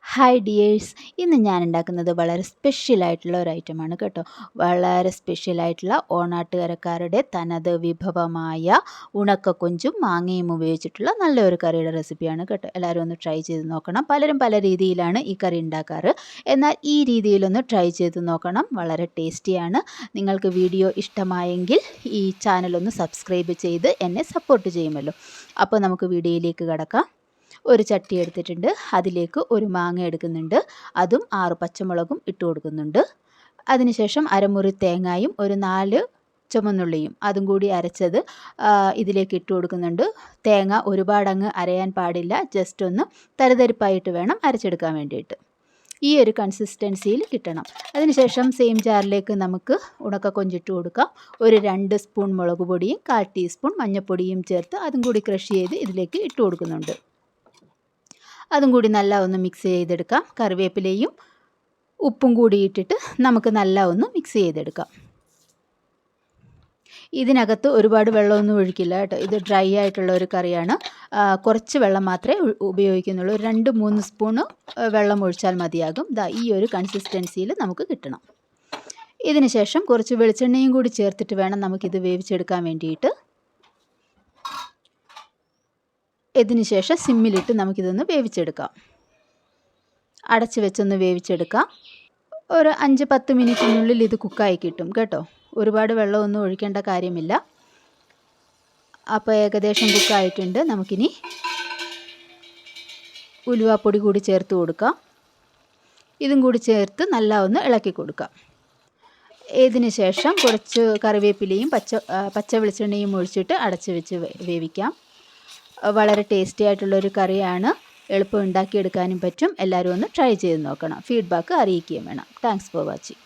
Hi dears, ഇന്ന് ഞാൻ ഉണ്ടാക്കുന്നത് വളരെ സ്പെഷ്യലായിട്ടുള്ള ഒരു ഐറ്റമാണ് കേട്ടോ. വളരെ സ്പെഷ്യലായിട്ടുള്ള ഓണാട്ടുകരക്കാരുടെ തനത് വിഭവമായ ഉണക്കക്കൊഞ്ചും മാങ്ങയും ഉപയോഗിച്ചിട്ടുള്ള നല്ലൊരു കറിയുടെ റെസിപ്പിയാണ് കേട്ടോ. എല്ലാവരും ഒന്ന് ട്രൈ ചെയ്ത് നോക്കണം. പലരും പല രീതിയിലാണ് ഈ കറി ഉണ്ടാക്കാറ്. എന്നാൽ ഈ രീതിയിലൊന്ന് ട്രൈ ചെയ്ത് നോക്കണം. വളരെ ടേസ്റ്റിയാണ്. നിങ്ങൾക്ക് വീഡിയോ ഇഷ്ടമായെങ്കിൽ ഈ ചാനലൊന്ന് സബ്സ്ക്രൈബ് ചെയ്ത് എന്നെ സപ്പോർട്ട് ചെയ്യുമല്ലോ. അപ്പോൾ നമുക്ക് വീഡിയോയിലേക്ക് കടക്കാം. ഒരു ചട്ടി എടുത്തിട്ടുണ്ട്. അതിലേക്ക് ഒരു മാങ്ങ എടുക്കുന്നുണ്ട്. അതും 6 പച്ചമുളകും ഇട്ട് കൊടുക്കുന്നുണ്ട്. അതിനുശേഷം അരമുറി തേങ്ങയും ഒരു 4 ചുമന്നുള്ളിയും അതും കൂടി അരച്ചത് ഇതിലേക്ക് ഇട്ട് കൊടുക്കുന്നുണ്ട്. തേങ്ങ ഒരുപാടങ്ങ് അരയാൻ പാടില്ല. ജസ്റ്റ് ഒന്ന് തരിതരിപ്പായിട്ട് വേണം അരച്ചെടുക്കാൻ വേണ്ടിയിട്ട്. ഈ ഒരു കൺസിസ്റ്റൻസിയിൽ കിട്ടണം. അതിനുശേഷം സെയിം ജാറിലേക്ക് നമുക്ക് ഉണക്കക്കൊഞ്ചിട്ട് കൊടുക്കാം. ഒരു 2 സ്പൂൺ മുളക് പൊടിയും 1/4 ടീസ്പൂൺ മഞ്ഞൾപ്പൊടിയും ചേർത്ത് അതും കൂടി ക്രഷ് ചെയ്ത് ഇതിലേക്ക് ഇട്ട് കൊടുക്കുന്നുണ്ട്. അതും കൂടി നല്ല ഒന്ന് മിക്സ് ചെയ്തെടുക്കാം. കറിവേപ്പിലയും ഉപ്പും കൂടി ഇട്ടിട്ട് നമുക്ക് നല്ല ഒന്ന് മിക്സ് ചെയ്തെടുക്കാം. ഇതിനകത്ത് ഒരുപാട് വെള്ളമൊന്നും ഒഴിക്കില്ല കേട്ടോ. ഇത് ഡ്രൈ ആയിട്ടുള്ള ഒരു കറിയാണ്. കുറച്ച് വെള്ളം മാത്രമേ ഉപയോഗിക്കുന്നുള്ളൂ. 2-3 സ്പൂണ് വെള്ളം ഒഴിച്ചാൽ മതിയാകും. ഈ ഒരു കൺസിസ്റ്റൻസിയിൽ നമുക്ക് കിട്ടണം. ഇതിന് ശേഷം കുറച്ച് വെളിച്ചെണ്ണയും കൂടി ചേർത്തിട്ട് വേണം നമുക്കിത് വേവിച്ചെടുക്കാൻ വേണ്ടിയിട്ട്. ഇതിന് ശേഷം സിമ്മിലിട്ട് നമുക്കിതൊന്ന് വേവിച്ചെടുക്കാം. അടച്ച് വെച്ചൊന്ന് വേവിച്ചെടുക്കാം. ഒരു 5-10 മിനിറ്റിനുള്ളിൽ ഇത് കുക്കായി കിട്ടും കേട്ടോ. ഒരുപാട് വെള്ളമൊന്നും ഒഴിക്കേണ്ട കാര്യമില്ല. അപ്പോൾ ഏകദേശം കുക്കായിട്ടുണ്ട്. നമുക്കിനി ഉലുവാപ്പൊടി കൂടി ചേർത്ത് കൊടുക്കാം. ഇതും കൂടി ചേർത്ത് നല്ല ഒന്ന് ഇളക്കി കൊടുക്കാം. ഇതിന് ശേഷം കുറച്ച് കറിവേപ്പിലയും പച്ച വെളിച്ചെണ്ണയും ഒഴിച്ചിട്ട് അടച്ച് വെച്ച് വേവിക്കാം. വളരെ ടേസ്റ്റി ആയിട്ടുള്ളൊരു കറിയാണ്. എളുപ്പം ഉണ്ടാക്കിയെടുക്കാനും പറ്റും. എല്ലാവരും ഒന്ന് ട്രൈ ചെയ്ത് നോക്കണം. ഫീഡ്ബാക്ക് അറിയിക്കുകയും വേണം. Thanks for watching.